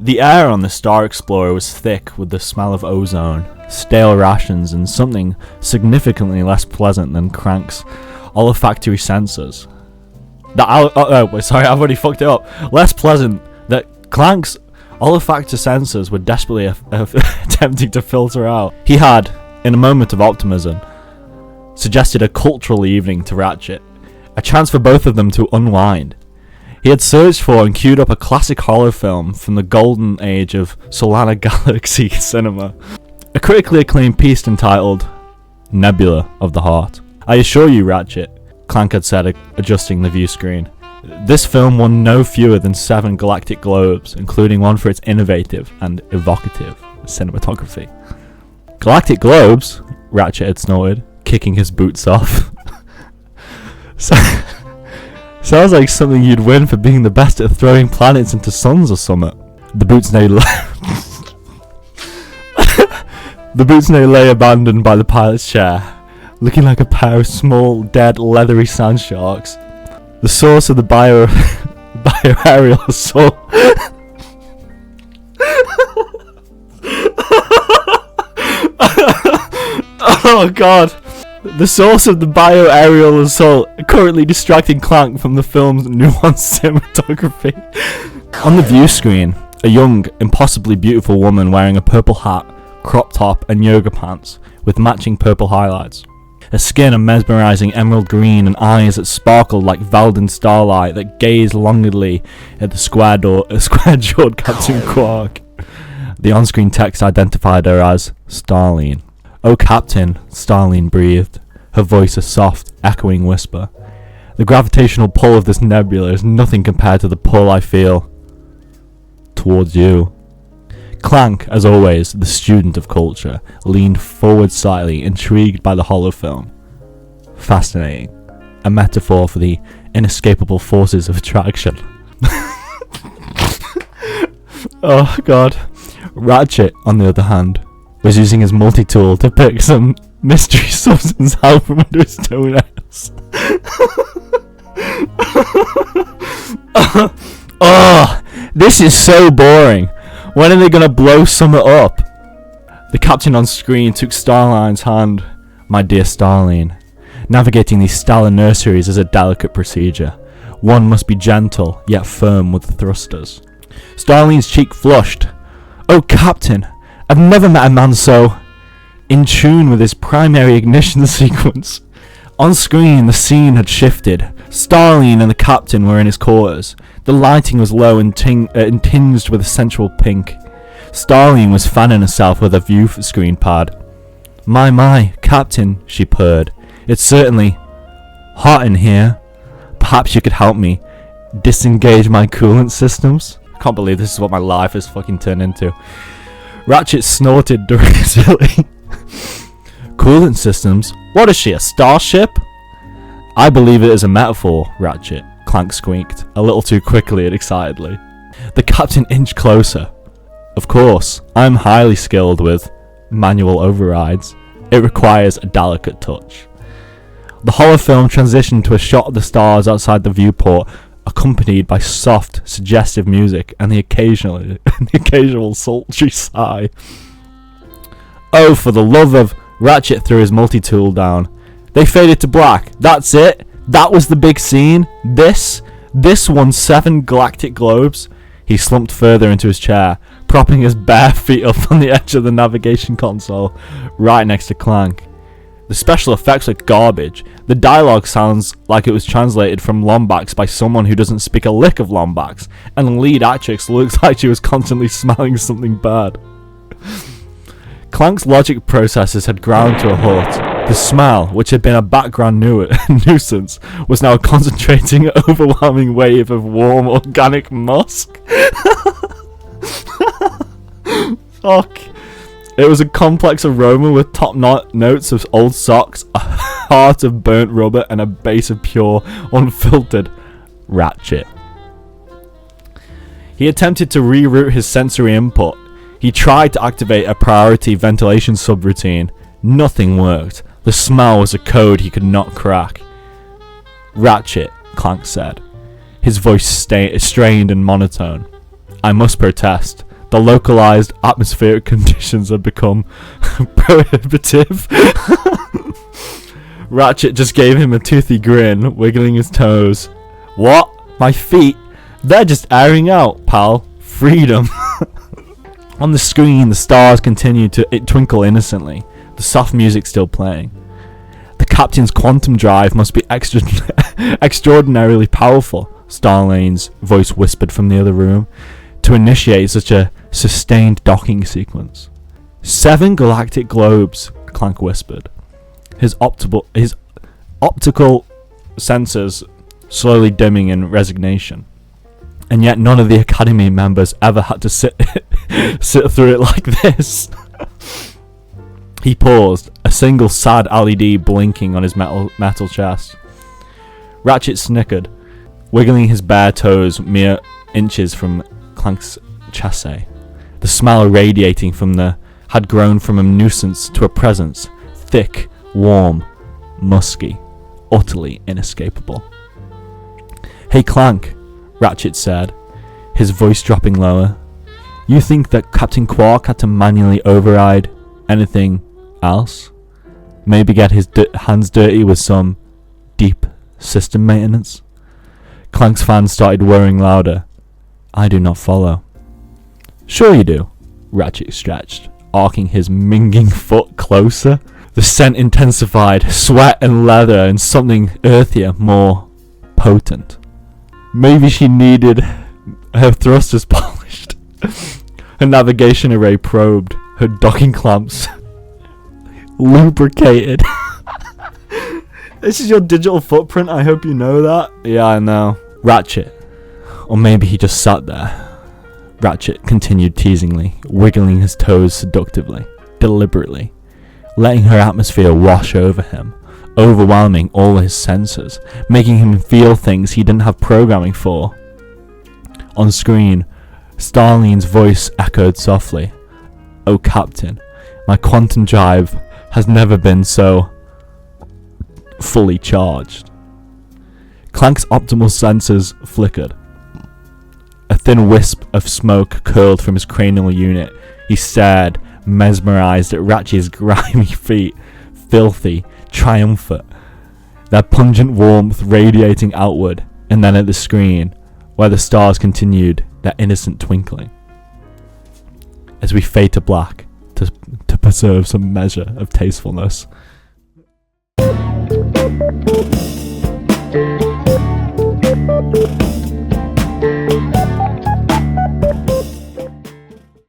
The air on the Star Explorer was thick with the smell of ozone, stale rations, and something significantly less pleasant than Clank's olfactory sensors. I've already fucked it up. Less pleasant that Clank's olfactory sensors were desperately attempting to filter out. He had, in a moment of optimism, suggested a cultural evening to Ratchet, a chance for both of them to unwind. He had searched for and queued up a classic horror film from the golden age of Solana Galaxy cinema, a critically acclaimed piece entitled Nebula of the Heart. I assure you, Ratchet, Clank had said, adjusting the view screen, this film won no fewer than 7 Galactic Globes, including one for its innovative and evocative cinematography. Galactic Globes? Ratchet had snorted, kicking his boots off. Sounds like something you'd win for being the best at throwing planets into suns or something. The boots now lay abandoned by the pilot's chair, looking like a pair of small, dead, leathery sand sharks. The source of the bioaerial assault. Oh god. The source of the bioaerial assault currently distracting Clank from the film's nuanced cinematography. On the view screen, a young, impossibly beautiful woman wearing a purple hat, crop top, and yoga pants with matching purple highlights. Her skin a mesmerising emerald green and eyes that sparkled like Valden starlight that gazed longingly at the square-jawed Captain Quark. The on-screen text identified her as Starline. "Oh, Captain," Starline breathed, her voice a soft, echoing whisper. "The gravitational pull of this nebula is nothing compared to the pull I feel towards you." Clank, as always, the student of culture, leaned forward slightly, intrigued by the holofilm. Fascinating. A metaphor for the inescapable forces of attraction. Oh god. Ratchet, on the other hand, was using his multi-tool to pick some mystery substance out from under his toenails. Oh, this is so boring. When are they gonna blow summer up? The captain on screen took Starline's hand. "My dear Starline, navigating these stellar nurseries is a delicate procedure. One must be gentle, yet firm with the thrusters." Starline's cheek flushed. "Oh, Captain, I've never met a man so in tune with his primary ignition sequence." On screen, the scene had shifted. Starline and the captain were in his quarters. The lighting was low and tinged with a sensual pink. Starline was fanning herself with a view screen pad. My, Captain," she purred. "It's certainly hot in here. Perhaps you could help me disengage my coolant systems." I can't believe this is what my life has fucking turned into. Ratchet snorted derisively. "Coolant systems? What is she, a starship?" "I believe it is a metaphor, Ratchet," Clank squeaked, a little too quickly and excitedly. The captain inched closer. "Of course, I'm highly skilled with manual overrides. It requires a delicate touch." The holofilm transitioned to a shot of the stars outside the viewport, accompanied by soft, suggestive music and the occasional sultry sigh. "Oh, for the love of..." Ratchet threw his multi-tool down. "They faded to black. That's it? That was the big scene? This won 7 Galactic Globes?" He slumped further into his chair, propping his bare feet up on the edge of the navigation console, right next to Clank. The special effects are garbage. The dialogue sounds like it was translated from Lombax by someone who doesn't speak a lick of Lombax, and the lead actress looks like she was constantly smelling something bad. Clank's logic processes had ground to a halt. The smell, which had been a background nuisance, was now a concentrating, overwhelming wave of warm, organic musk. Fuck. It was a complex aroma with top notes of old socks, a heart of burnt rubber, and a base of pure, unfiltered Ratchet. He attempted to reroute his sensory input. He tried to activate a priority ventilation subroutine. Nothing worked. The smell was a code he could not crack. "Ratchet," Clank said, his voice strained and monotone. "I must protest. The localized atmospheric conditions have become prohibitive. Ratchet just gave him a toothy grin, wiggling his toes. What? My feet? They're just airing out, pal. Freedom. On the screen, the stars continue to twinkle innocently, the soft music still playing. The captain's quantum drive must be extraordinarily powerful, Starlane's voice whispered from the other room, to initiate such a sustained docking sequence. 7 galactic globes, Clank whispered, his optical sensors slowly dimming in resignation. And yet none of the Academy members ever had to sit through it like this. He paused, a single sad LED blinking on his metal chest. Ratchet snickered, wiggling his bare toes mere inches from Clank's chassis. The smell radiating from had grown from a nuisance to a presence, thick, warm, musky, utterly inescapable. Hey Clank, Ratchet said, his voice dropping lower. You think that Captain Quark had to manually override anything else? Maybe get his hands dirty with some deep system maintenance? Clank's fan started whirring louder. I do not follow. Sure you do, Ratchet stretched, arcing his minging foot closer. The scent intensified, sweat and leather and something earthier, more potent. Maybe she needed her thrusters polished. Her navigation array probed, her docking clamps lubricated. This is your digital footprint, I hope you know that. Yeah, I know. Ratchet. Or maybe he just sat there. Ratchet continued teasingly, wiggling his toes seductively, deliberately, letting her atmosphere wash over him, overwhelming all his senses, making him feel things he didn't have programming for. On screen, Starlene's voice echoed softly. Oh Captain, my quantum drive has never been so fully charged. Clank's optimal sensors flickered. A thin wisp of smoke curled from his cranial unit. He stared, mesmerized at Ratchet's grimy feet, filthy, triumphant, their pungent warmth radiating outward, and then at the screen, where the stars continued their innocent twinkling. As we fade to black, to preserve some measure of tastefulness.